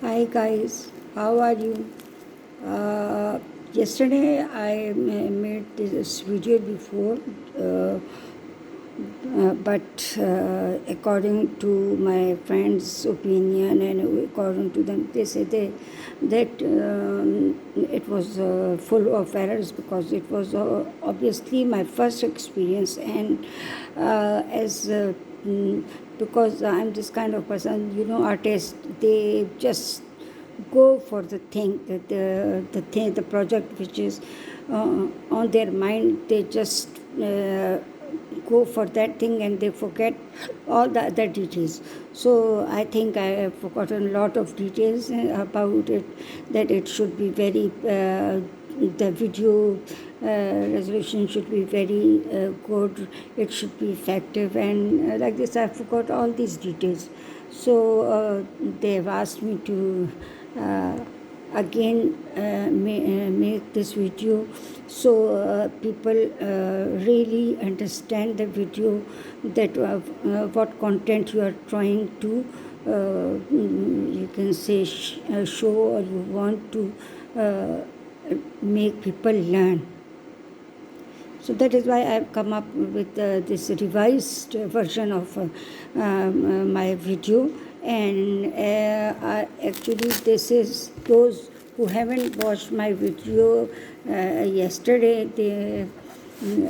Hi guys, how are you? Uh, Yesterday I made this video before, uh, but according to my friends' opinion and according to them, they say that it was full of errors because it was obviously my first experience, and as mm, because I'm this kind of person, artists, they just go for the thing, the project which is on their mind. They just go for that thing and they forget all the other details. So I think I have forgotten a lot of details about it, that it should be very the video resolution should be very good, it should be effective, and like this I forgot all these details. So they have asked me to uh, again make this video, so people really understand the video, that what content you are trying to you can say show, or you want to make people learn. So that is why I've come up with this revised version of my video. And actually, this is those who haven't watched my video yesterday.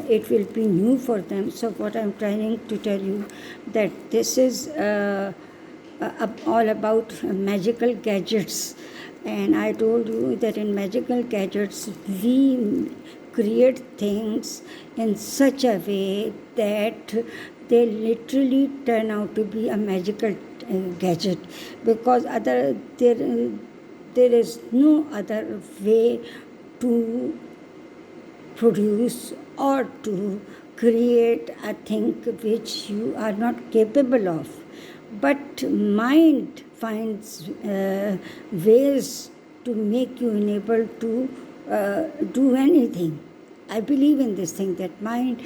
It will be new for them. So what I'm trying to tell you, that this is all about magical gadgets. And I told you that in magical gadgets we create things in such a way that they literally turn out to be a magical gadget, because there is no other way to produce or to create a thing which you are not capable of. But mind finds ways to make you unable to do anything. I believe in this thing, that mind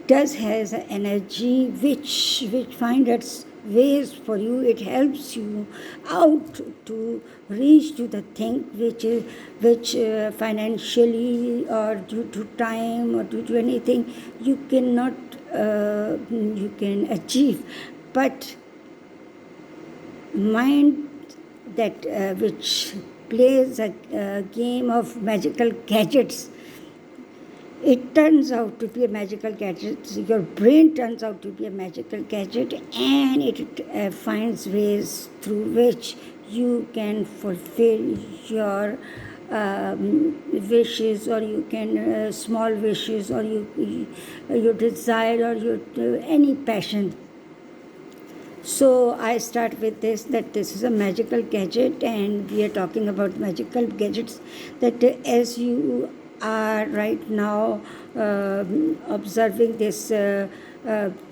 does has an energy which finds its ways for you. It helps you out to reach to the thing which financially, or due to time, or due to anything, you cannot you can achieve. But mind, that which plays a game of magical gadgets, it turns out to be a magical gadget. Your brain turns out to be a magical gadget, and it finds ways through which you can fulfill your wishes, or you can small wishes, or your desire, or your any passion. So I start with this, that this is a magical gadget, and we are talking about magical gadgets. That as you are right now observing this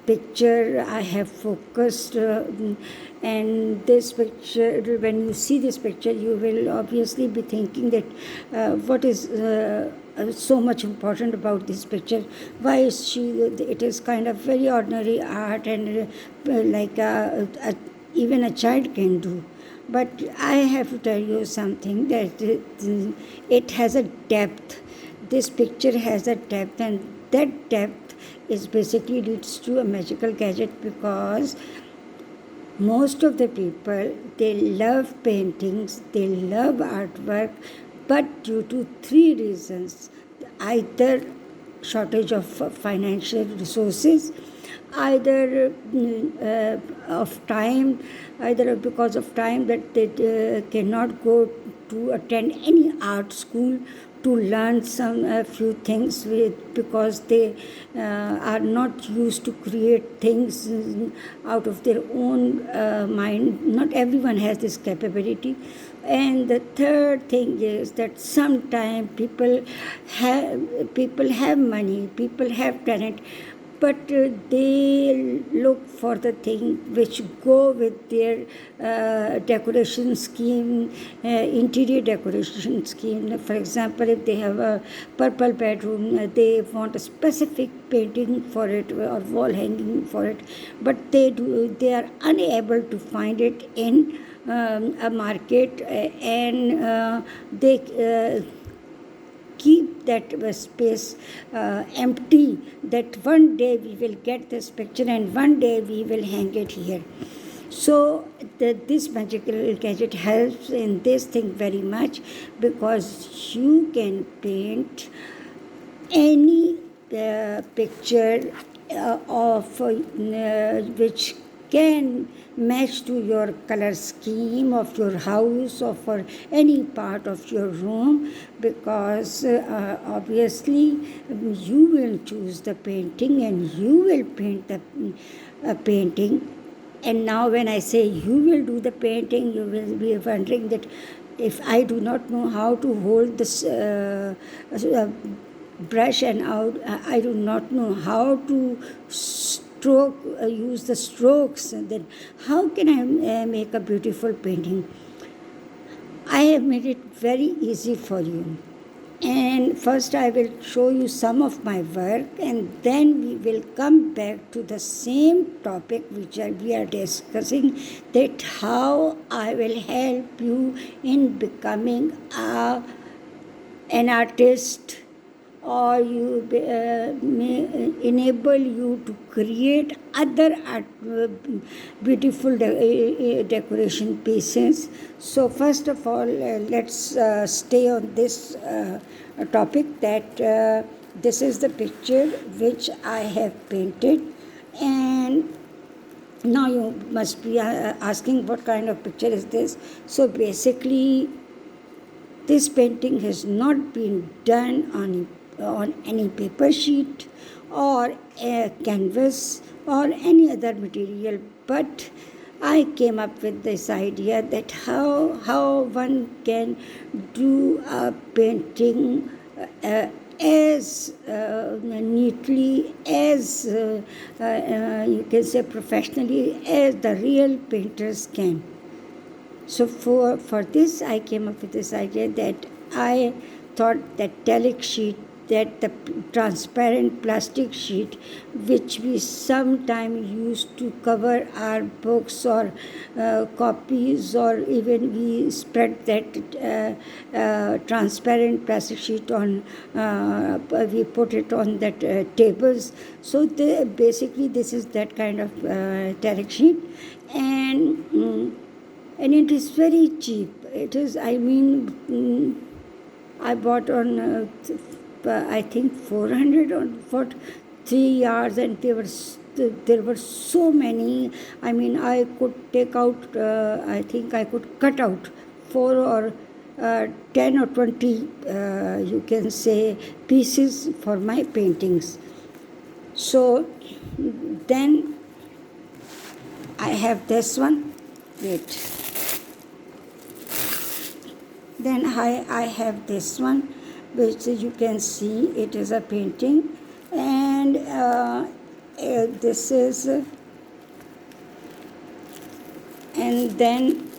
picture, I have focused, and this picture, when you see this picture, you will obviously be thinking that what is so much important about this picture. Why is she? It is kind of very ordinary art, and like even a child can do. But I have to tell you something, that it has a depth. This picture has a depth, and that depth is basically leads to a magical gadget, because most of the people, they love paintings, they love artwork, but due to three reasons: either shortage of financial resources, either of time, either because of time, that they cannot go to attend any art school to learn some few things because they are not used to create things out of their own mind. Not everyone has this capability. And the third thing is that sometimes people have money, people have talent, but they look for the thing which go with their decoration scheme, interior decoration scheme. For example, if they have a purple bedroom, they want a specific painting for it, or wall hanging for it, but they are unable to find it in a market, and they keep that space empty, that one day we will get this picture and one day we will hang it here. So this magical gadget helps in this thing very much, because you can paint any picture of which can match to your color scheme of your house or for any part of your room, because obviously you will choose the painting and you will paint the painting. And now when I say you will do the painting, you will be wondering that if I do not know how to hold this brush and out, I do not know how to stroke, use the strokes, then how can I make a beautiful painting? I have made it very easy for you. And first I will show you some of my work, and then we will come back to the same topic which we are discussing, that how I will help you in becoming an artist, or you may enable you to create other art, beautiful decoration pieces. So first of all, let's stay on this topic, that this is the picture which I have painted. And now you must be asking what kind of picture is this. So basically this painting has not been done on any paper sheet or a canvas or any other material, but I came up with this idea that how one can do a painting as neatly, as you can say professionally, as the real painters can. So for this, I came up with this idea that I thought that telic sheet, that the transparent plastic sheet which we sometimes use to cover our books or copies, or even we spread that transparent plastic sheet on, we put it on that tables. So basically this is that kind of telic sheet, and it is very cheap. It is, I mean, I bought on I think 400 for 3 years, and there were so many. I mean, I could take out, I think I could cut out 4 or 10 or 20, you can say, pieces for my paintings. So then I have this one. Wait. Then I have this one, which you can see it is a painting, and this is, and then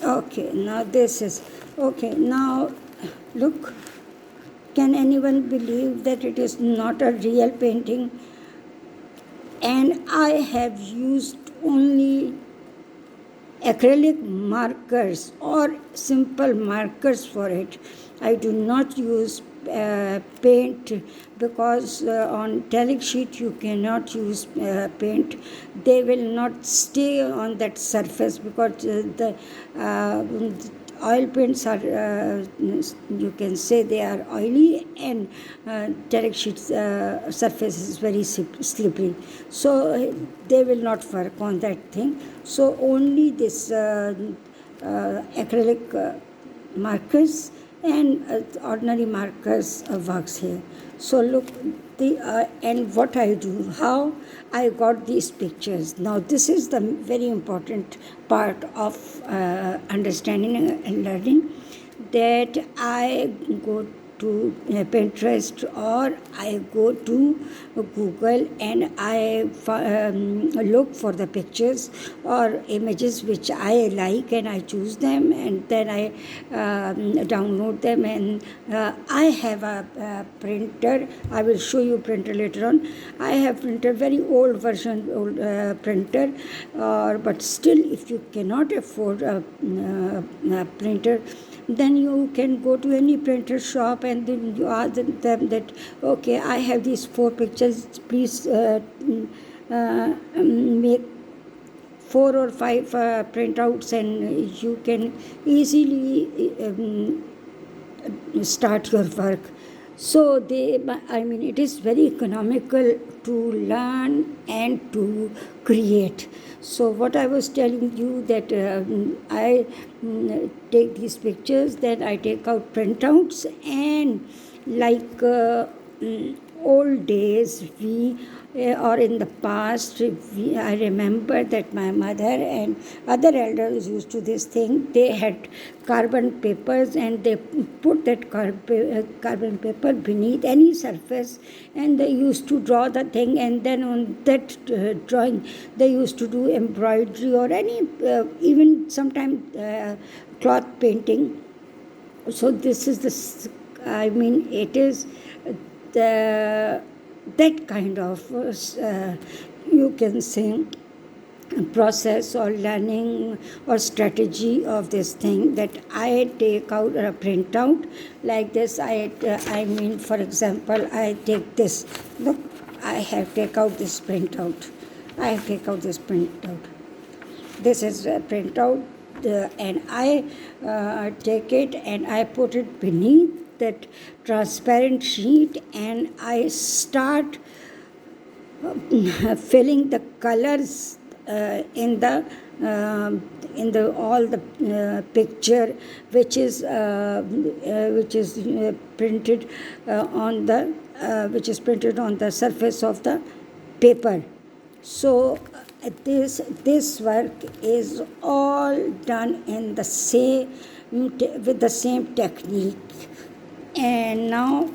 okay, now this is okay. Now look, can anyone believe that it is not a real painting? And I have used only acrylic markers or simple markers for it. I do not use paint, because on telic sheet you cannot use paint. They will not stay on that surface, because the oil paints are, you can say, they are oily, and telic sheet surface is very slippery. So they will not work on that thing. So only this acrylic markers and ordinary markers works here. So look, and what I do, how I got these pictures. Now this is the very important part of understanding and learning, that I go to Pinterest, or I go to Google and I look for the pictures or images which I like, and I choose them, and then I download them. And I have a printer. I will show you printer later on. I have printer, very old version, old printer, but still, if you cannot afford a printer, then you can go to any printer shop and then you ask them that, okay, I have these 4 pictures, please make 4 or 5 printouts, and you can easily start your work. So it is very economical to learn and to create. So what I was telling you, that I take these pictures, then I take out printouts, and like old days, or in the past, I remember that my mother and other elders used to this thing. They had carbon papers, and they put that carbon paper beneath any surface, and they used to draw the thing, and then on that drawing they used to do embroidery or any even sometimes cloth painting. So this is it is that kind of you can say process or learning or strategy of this thing, that I take out a printout like this. For example, I take this. Look, I have take out this printout. This is a printout, and I take it and I put it beneath that transparent sheet, and I start filling the colors in the all the picture which is printed on the surface of the paper. So this work is all done in the same with the same technique. And now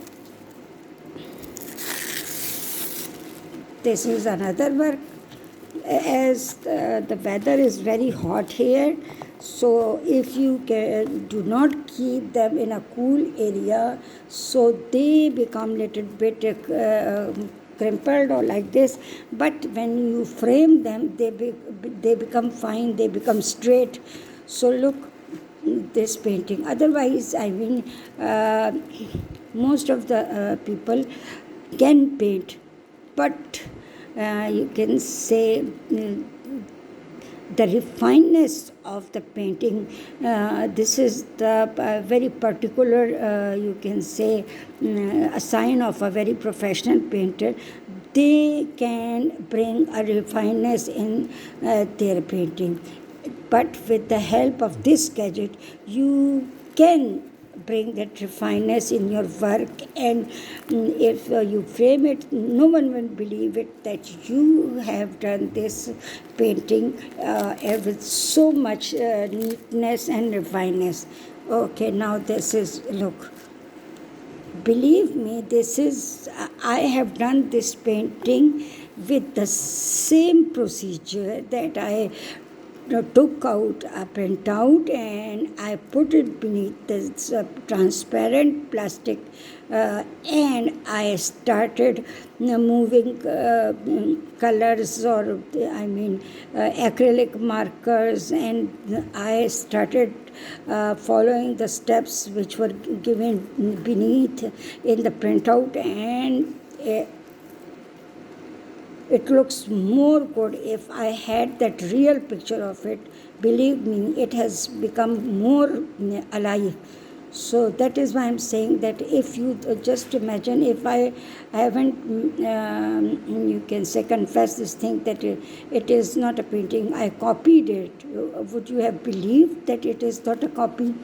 this is another work. As the weather is very hot here, so if you do not keep them in a cool area, so they become little bit crumpled or like this. But when you frame them, they become fine, they become straight. So look, this painting. Otherwise, most of the people can paint, but you can say the refinedness of the painting, this is the very particular, you can say, a sign of a very professional painter. They can bring a refinedness in their painting. But with the help of this gadget, you can bring that refinedness in your work, and if you frame it, no one will believe it that you have done this painting with so much neatness and refinedness. Okay, now this is, look, believe me, I have done this painting with the same procedure, that I took out a printout and I put it beneath this transparent plastic, and I started moving colors, or acrylic markers, and I started following the steps which were given beneath in the printout, and it looks more good if I had that real picture of it. Believe me, it has become more alive. So that is why I'm saying that if you just imagine, if I haven't, you can say, confess this thing, that it is not a painting, I copied it, would you have believed that it is not a copy?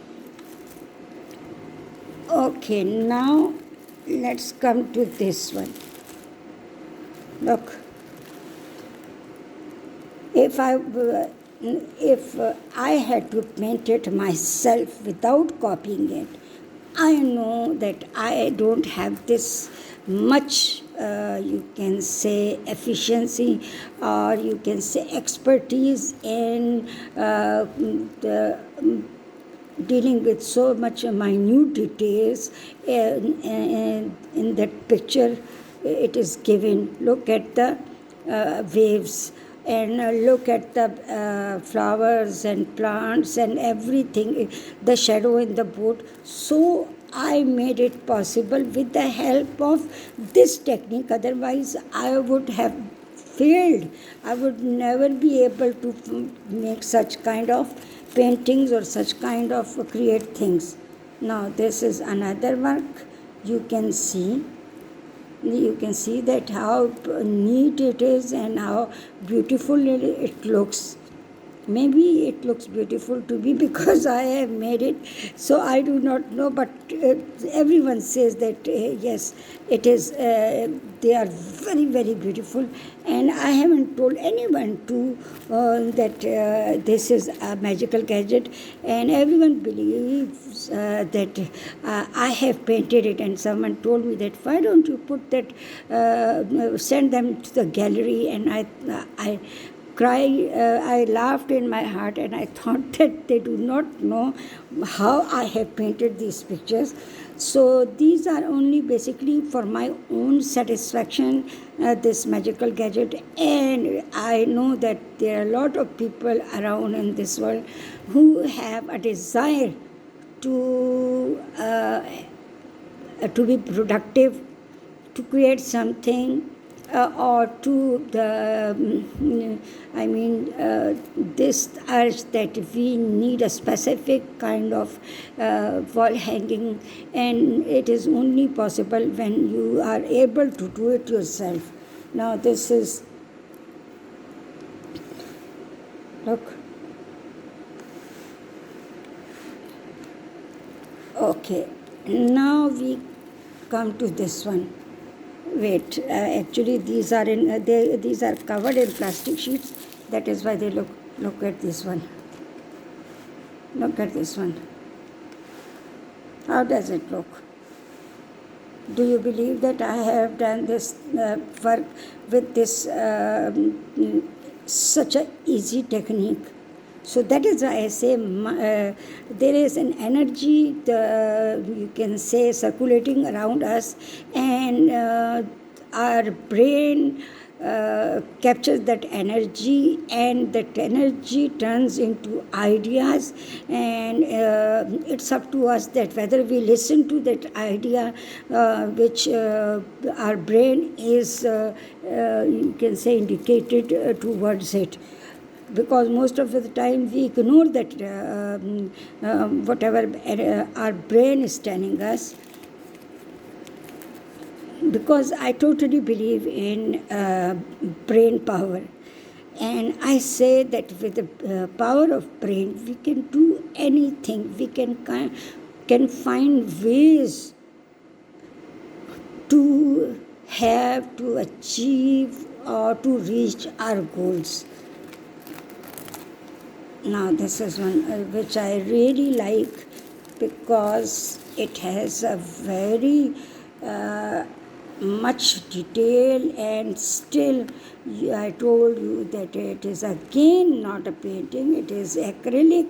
Okay, now let's come to this one. Look. If I had to paint it myself without copying it, I know that I don't have this much, you can say, efficiency, or you can say expertise in the dealing with so much minute details in that picture it is given. Look at the waves, and look at the flowers and plants and everything, the shadow in the boat. So I made it possible with the help of this technique. Otherwise, I would have failed. I would never be able to make such kind of paintings or such kind of create things. Now this is another work. You can see that how neat it is and how beautiful it looks. Maybe it looks beautiful to me because I have made it, so I do not know, but everyone says that yes, it is, they are very, very beautiful, and I haven't told anyone to that this is a magical gadget, and everyone believes that I have painted it, and someone told me that why don't you put that, send them to the gallery, and I I laughed in my heart, and I thought that they do not know how I have painted these pictures. So these are only basically for my own satisfaction, this magical gadget, and I know that there are a lot of people around in this world who have a desire to be productive, to create something, or to the, this urge that we need a specific kind of wall hanging, and it is only possible when you are able to do it yourself. Now this is, look. Okay, now we come to this one. Wait, actually these are these are covered in plastic sheets. That is why they look at this one. Look at this one. How does it look? Do you believe that I have done this work with this such a easy technique? So that is why I say there is an energy, you can say, circulating around us, and our brain captures that energy, and that energy turns into ideas, and it's up to us that whether we listen to that idea which our brain is, you can say, indicated towards it. Because most of the time we ignore that whatever our brain is telling us, because I totally believe in brain power, and I say that with the power of brain we can do anything. We can find ways to have, to achieve, or to reach our goals. Now this is one which I really like, because it has a very much detail, and still I told you that it is again not a painting, it is acrylic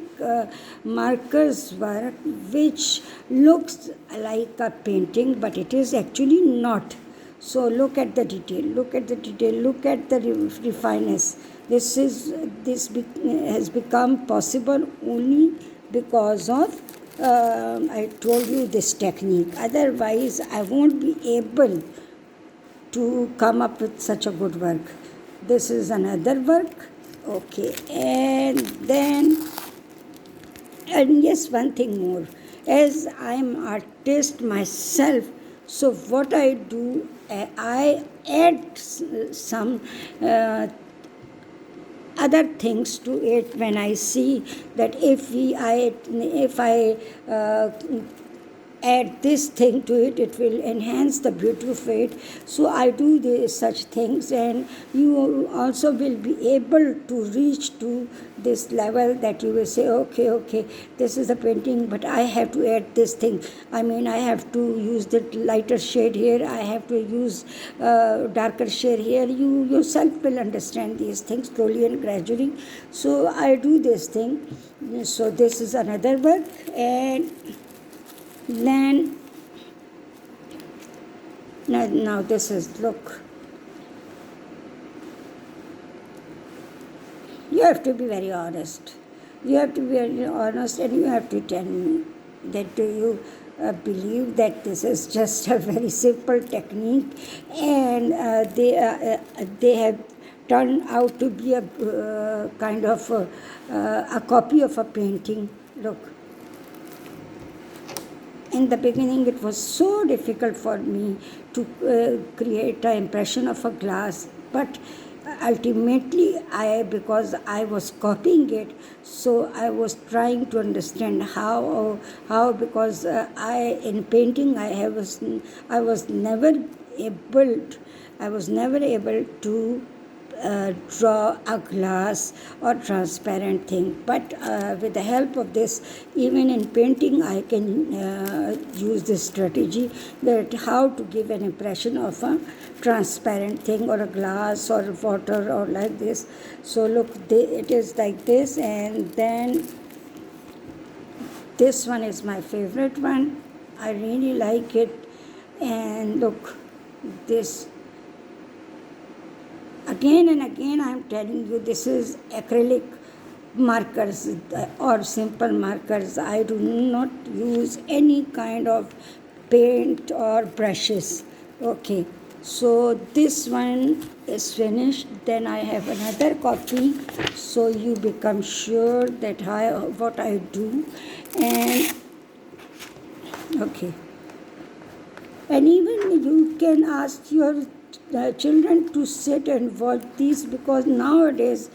markers work which looks like a painting, but it is actually not. So look at the detail, look at the detail, look at the refineness. This has become possible only because of I told you this technique. Otherwise, I won't be able to come up with such a good work. This is another work. Okay, and yes, one thing more. As I'm artist myself, so what I do, I add some other things to it when I see that if I add this thing to it, it will enhance the beauty of it. So I do such things, and you also will be able to reach to this level that you will say, okay, this is the painting, but I have to add this thing. I mean, I have to use the lighter shade here, I have to use darker shade here. You yourself will understand these things slowly and gradually. So I do this thing. So this is another work. And then now this is, look, you have to be very honest. You have to be very honest, and you have to tell me that do you believe that this is just a very simple technique, and they have turned out to be a kind of a copy of a painting. Look, in the beginning it was so difficult for me to create an impression of a glass, but ultimately because I was copying it, so I was trying to understand how because in painting I was never able to draw a glass or transparent thing, but with the help of this, even in painting I can use this strategy, that how to give an impression of a transparent thing or a glass or water or like this. So look, it is like this. And then this one is my favorite one, I really like it. And look, this again and again I am telling you, this is acrylic markers or simple markers. I do not use any kind of paint or brushes. Okay, so this one is finished. Then I have another copy, so you become sure that what I do. And okay, and even you can ask your children to sit and watch these, because nowadays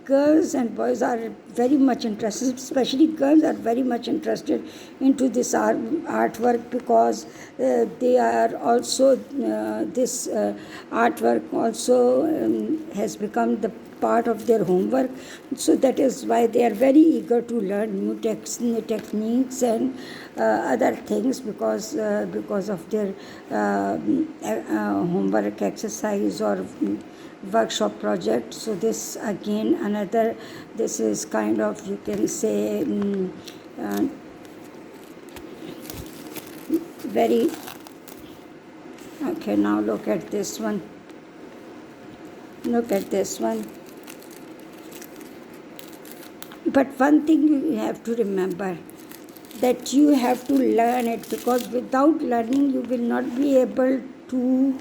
girls and boys are very much interested, especially girls are very much interested into this artwork, because they are also this artwork also has become the part of their homework. So that is why they are very eager to learn new techniques and other things, because of their homework exercise or workshop project. So this again another, this is kind of, you can say, very okay. Now look at this one, but one thing you have to remember, that you have to learn it, because without learning you will not be able to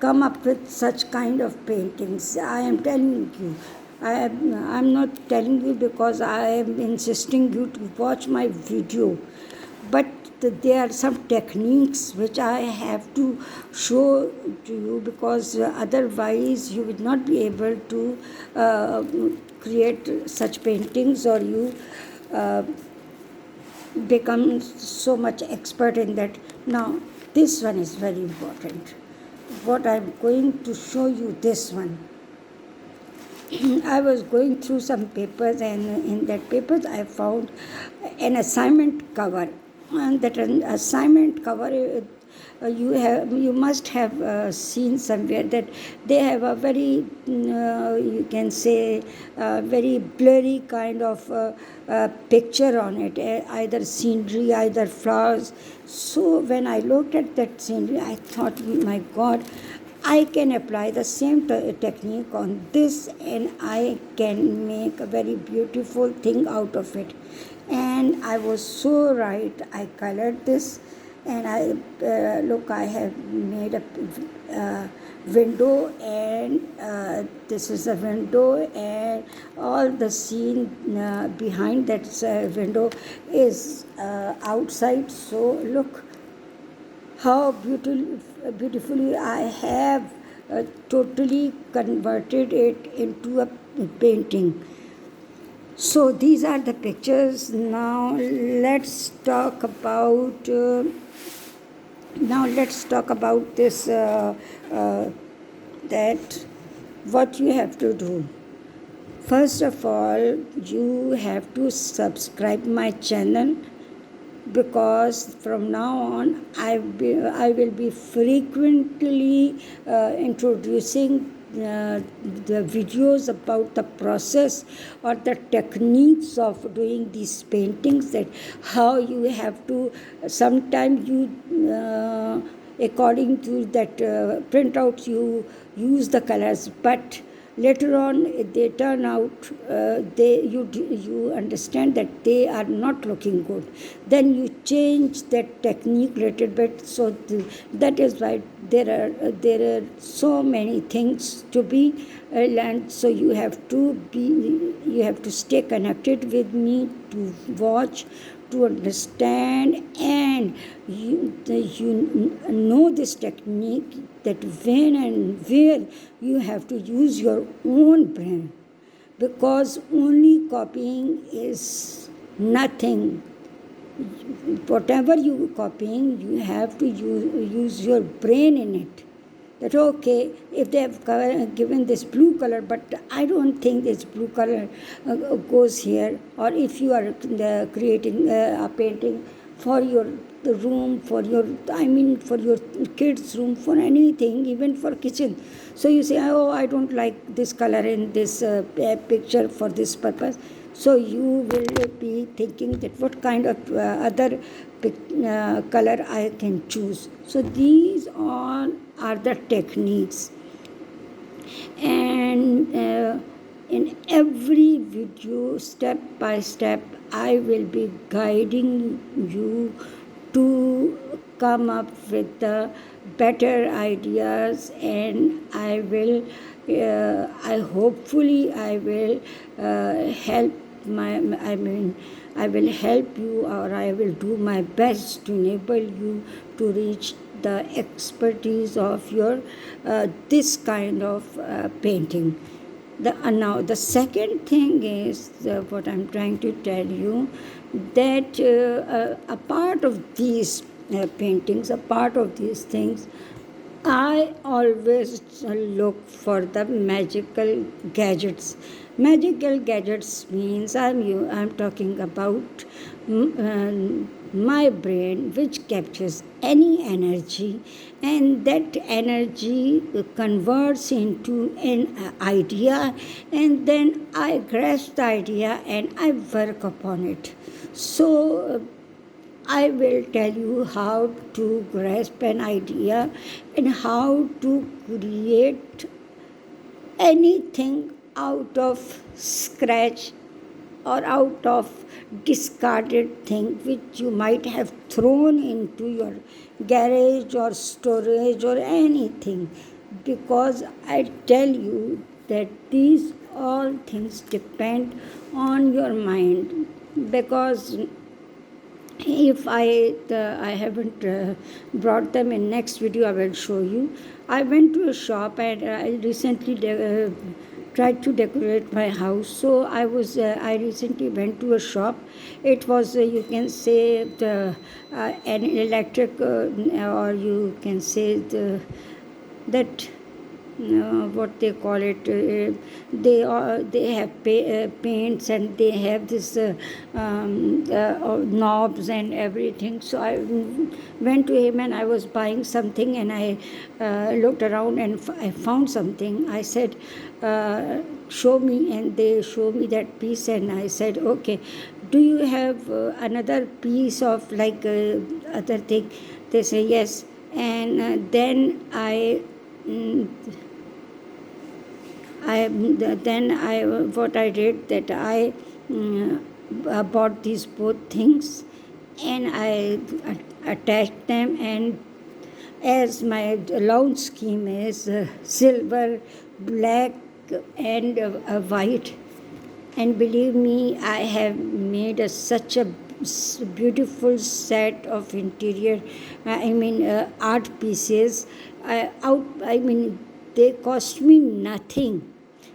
come up with such kind of paintings. I am telling you, I'm not telling you because I am insisting you to watch my video, but there are some techniques which I have to show to you, because otherwise you will not be able to create such paintings, or you become so much expert in that. Now this one is very important. What I'm going to show you, this one. I was going through some papers, and in that papers I found an assignment cover. And that an assignment cover, you must have seen somewhere that they have a very you can say very blurry kind of picture on it, either scenery, either flowers. So when I looked at that scenery, I thought, my God, I can apply the same technique on this, and I can make a very beautiful thing out of it. And I was so right. I colored this, and I have made a window, and this is a window, and all the scene behind that window is outside. So look how beautifully I have totally converted it into a painting. So these are the pictures. Now let's talk about this that what you have to do. First of all, you have to subscribe my channel, because from now on I will be frequently introducing the videos about the process or the techniques of doing these paintings, that how you have to, sometimes you according to that printouts you use the colors, but later on they turn out you understand that they are not looking good, then you change that technique little bit. So that is why there are so many things to be learned. So you have to stay connected with me to watch, to understand, and you know this technique, that when and where you have to use your own brain, because only copying is nothing. Whatever you copying, you have to use your brain in it. That okay, if they have given this blue color, but I don't think this blue color goes here, or if you are creating a painting for your room, for your for your kids room, for anything, even for kitchen, so you say, oh, I don't like this color in this picture for this purpose. So you will be thinking that what kind of other color I can choose. So these all are the techniques, and in every video, step by step, I will be guiding you to come up with the better ideas, and I will I hopefully I will help my I will help you, or I will do my best to enable you to reach the expertise of your this kind of painting. Now the second thing is what I'm trying to tell you, that a part of these paintings, a part of these things, I always look for the magical gadgets. Magical gadgets means I'm talking about my brain, which captures any energy, and that energy converts into an idea, and then I grasp the idea and I work upon it. So I will tell you how to grasp an idea and how to create anything out of scratch or out of discarded thing which you might have thrown into your garage or storage or anything. Because I tell you that these all things depend on your mind. Because if I haven't brought them in next video, I will show you. I went to a shop, and I recently tried to decorate my house. So I recently went to a shop. It was you can say an electric or you can say that what they call it, they have paints, and they have this knobs and everything. So I went to him, and I was buying something, and I looked around, and I found something. I said, show me, and they showed me that piece, and I said, okay, do you have another piece of like other thing? They say yes. And then what I did, that I bought these both things, and I attached them. And as my lounge scheme is silver, black, and white, and believe me, I have made such a beautiful set of interior art pieces. They cost me nothing.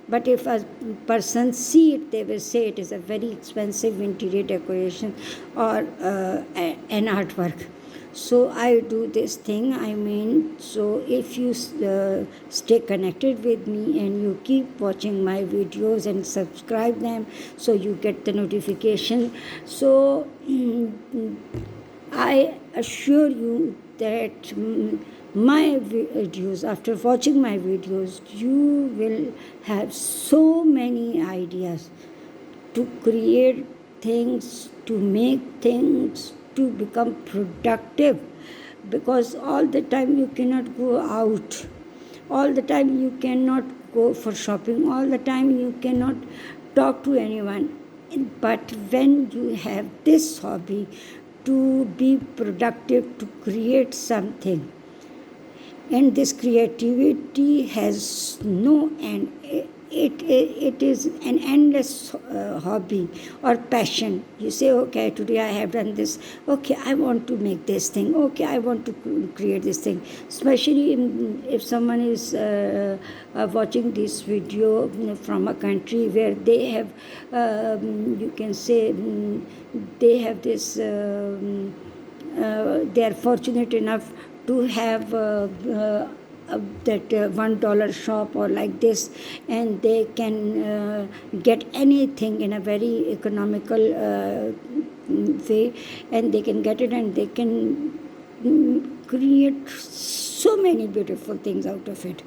But if a person see it, they will say it is a very expensive interior decoration or an artwork. So I do this thing. I mean, so if you stay connected with me and you keep watching my videos and subscribe them, so you get the notification. So I assure you that my videos, after watching my videos, you will have so many ideas to create things, to make things, to become productive, because all the time you cannot go out, all the time you cannot go for shopping, all the time you cannot talk to anyone. But when you have this hobby to be productive, to create something, and this creativity has no end. It is an endless hobby or passion. You say, okay, today I have done this. Okay, I want to make this thing. Okay, I want to create this thing. Especially if someone is watching this video from a country where they have, you can say, they have this, they are fortunate enough to have that $1 shop or like this, and they can get anything in a very economical way, and they can get it, and they can create so many beautiful things out of it,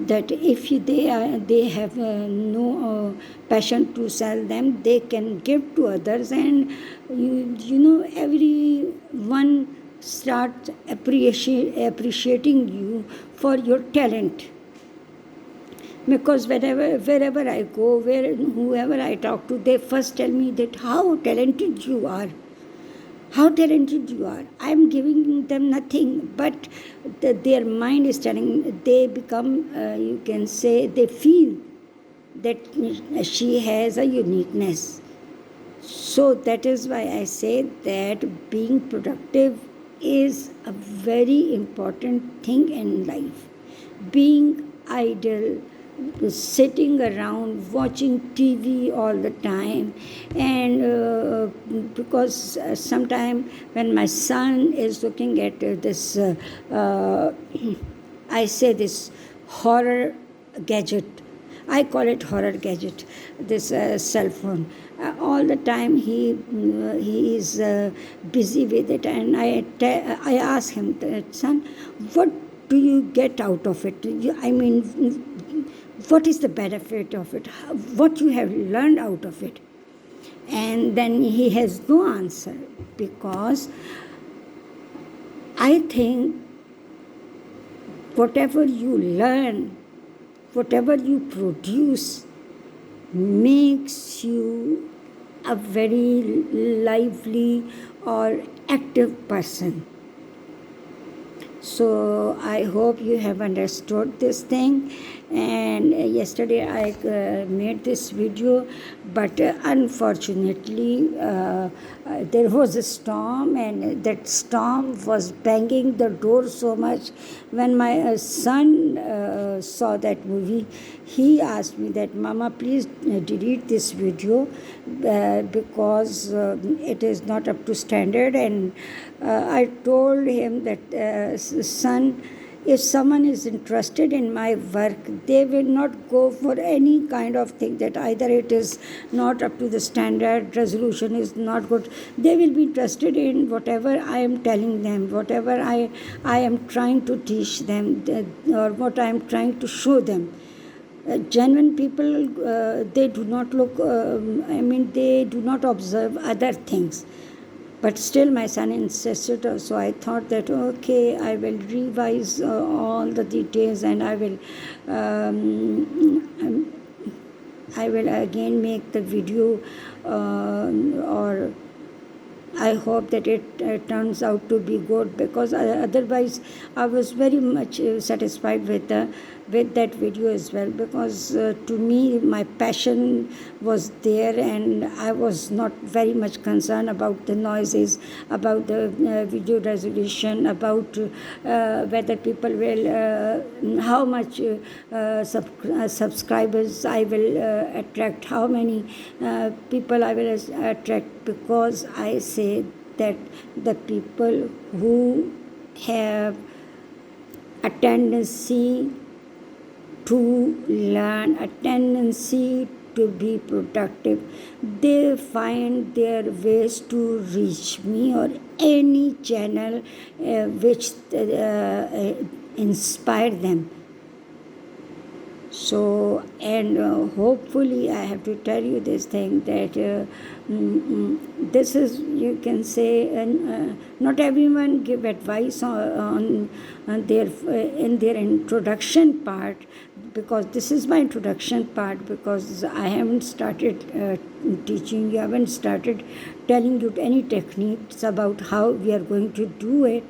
that if they have no passion to sell them, they can give to others, and you know, everyone start appreciating you for your talent. Because wherever I go, whoever I talk to, they first tell me that how talented you are. How talented you are. I am giving them nothing, but their mind is telling, they become, you can say, they feel that she has a uniqueness. So that is why I say that being productive is a very important thing in life. Being idle, sitting around watching TV all the time, and because sometime when my son is looking at this, I say this horror gadget. I call it horror gadget, this cell phone. All the time he is busy with it, and I ask him that, son, what do you get out of it? I mean, what is the benefit of it? What you have learned out of it? And then he has no answer, because I think whatever you learn, whatever you produce, makes you a very lively or active person. So I hope you have understood this thing. And yesterday I made this video, but unfortunately there was a storm, and that storm was banging the door so much. When my son saw that movie, he asked me that, Mama, please delete this video because it is not up to standard. And I told him that, son, if someone is interested in my work, they will not go for any kind of thing that either it is not up to the standard, resolution is not good. They will be interested in whatever I am telling them, whatever I am trying to teach them, or what I am trying to show them. Genuine people, they do not look, they do not observe other things. But still my son insisted, so I thought that, okay, I will revise all the details, and I will again make the video, or I hope that it turns out to be good, because otherwise I was very much satisfied with the with that video as well, because to me my passion was there, and I was not very much concerned about the noises, about the video resolution, about whether people will how much subscribers I will attract, how many people I will attract, because I say that the people who have a tendency to learn, a tendency to be productive, they find their ways to reach me or any channel which inspire them. So, and hopefully I have to tell you this thing, that this is, you can say, not everyone give advice on their in their introduction part, because this is my introduction part, because I haven't started teaching you, I haven't started telling you any techniques about how we are going to do it.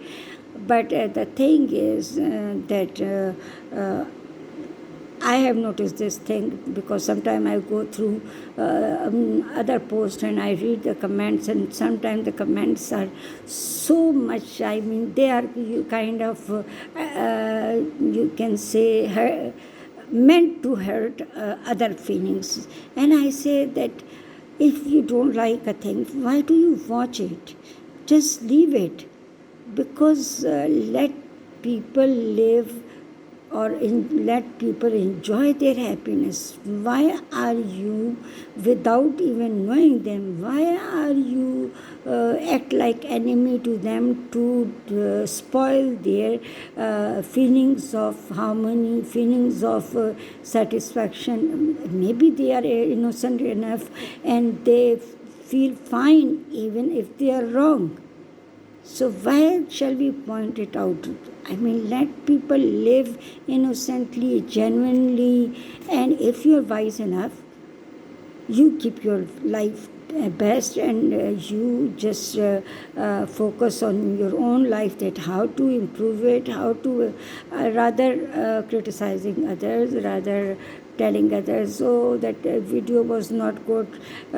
But the thing is that I have noticed this thing, because sometimes I go through other posts and I read the comments, and sometimes the comments are so much, I mean, they are kind of, you can say, meant to hurt other feelings. And I say that if you don't like a thing, why do you watch it? Just leave it, because let people live, or let people enjoy their happiness. Why are you, without even knowing them, why are you act like enemy to them, to spoil their feelings of harmony, feelings of satisfaction? Maybe they are innocent enough and they feel fine even if they are wrong. So why shall we point it out? I mean, let people live innocently, genuinely, and if you're wise enough, you keep your life best, and you just focus on your own life, that how to improve it, how to rather criticizing others, rather telling others, oh, that video was not good,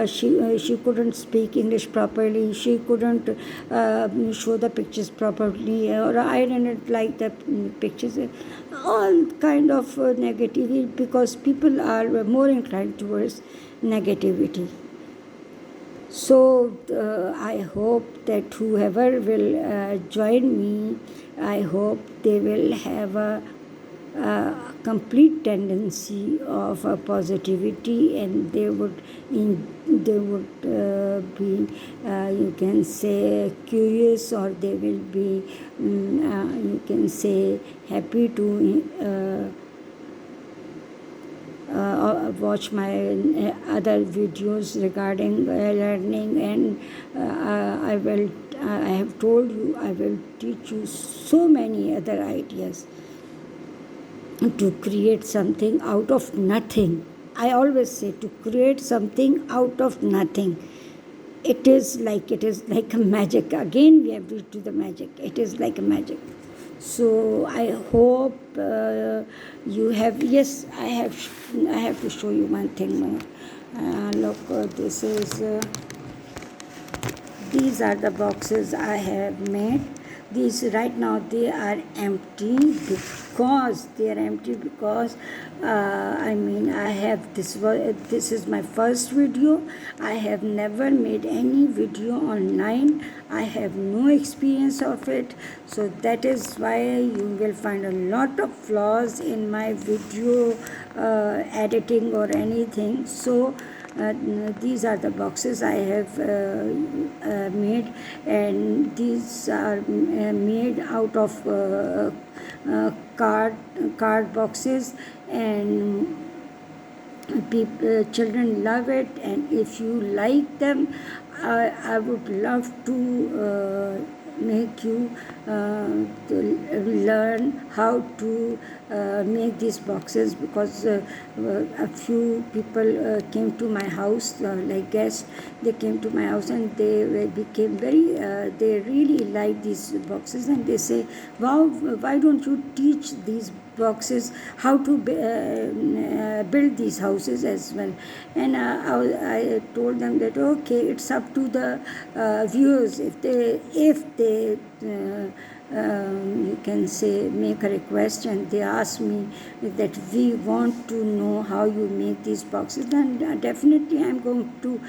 she couldn't speak English properly, she couldn't show the pictures properly, or I didn't like the pictures, all kind of negativity, because people are more inclined towards negativity. So I hope that whoever will join me, I hope they will have a complete tendency of positivity, and they would be you can say curious, or they will be you can say happy to watch my other videos regarding learning, and I have told you I will teach you so many other ideas to create something out of nothing. I always say, to create something out of nothing. It is like a magic. Again, we have to do the magic. It is like a magic. So I hope you have. Yes, I have to show you one thing. Look, this is. These are the boxes I have made. These right now they are empty, because I mean, I have this is my first video. I have never made any video online. I have no experience of it, so that is why you will find a lot of flaws in my video editing or anything. So these are the boxes I have made, and these are made out of card boxes, and children love it, and if you like them, I would love to make you to learn how to make these boxes, because a few people came to my house, like guests. They came to my house and they became very they really like these boxes, and they say, wow, why don't you teach these boxes, how to build these houses as well. And I told them that okay, it's up to the viewers if they you can say make a request and they ask me that we want to know how you make these boxes, then definitely I'm going to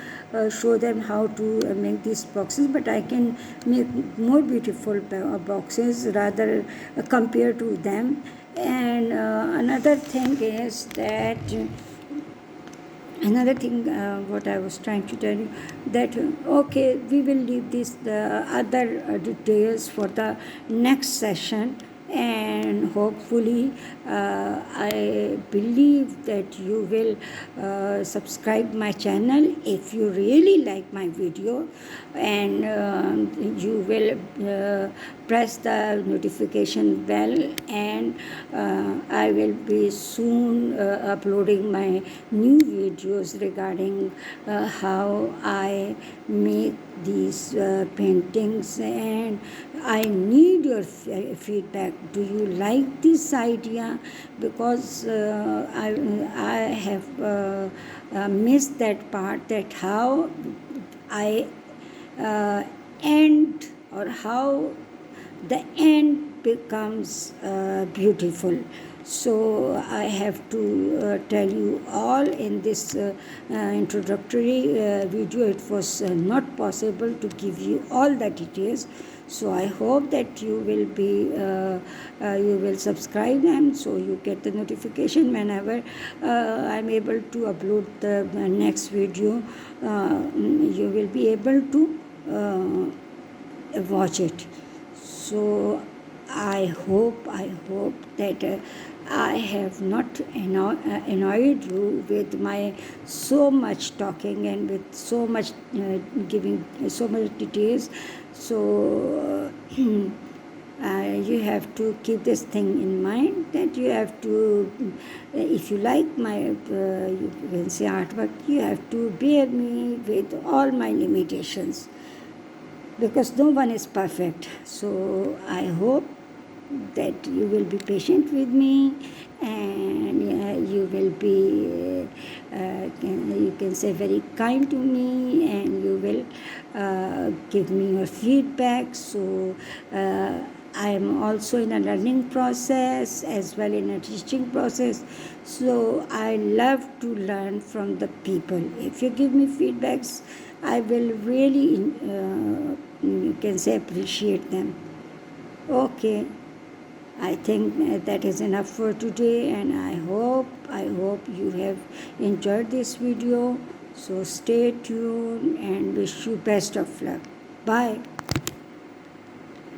show them how to make these boxes. But I can make more beautiful boxes rather compared to them. And another thing is that what I was trying to tell you, that okay, we will leave the other details for the next session. And hopefully I believe that you will subscribe my channel if you really like my video, and you will press the notification bell, and I will be soon uploading my new videos regarding how I make these paintings. And I need your feedback. Do you like this idea? Because I have missed that part, that how I end, or how the end becomes beautiful. So I have to tell you all in this introductory video. It was not possible to give you all the details. So I hope that you will subscribe, and so you get the notification whenever I'm able to upload the next video. You will be able to watch it. So I hope that I have not annoyed you with my so much talking and with so much giving so much details. So you have to keep this thing in mind, that you have to, if you like my you can say artwork, you have to bear me with all my limitations, because no one is perfect. So I hope that you will be patient with me, and you will be you can say very kind to me, and you will give me your feedback. So I am also in a learning process as well in a teaching process. So I love to learn from the people. If you give me feedbacks, I will really you can say appreciate them. Okay, I think that is enough for today, and I hope you have enjoyed this video. So stay tuned and wish you best of luck. Bye.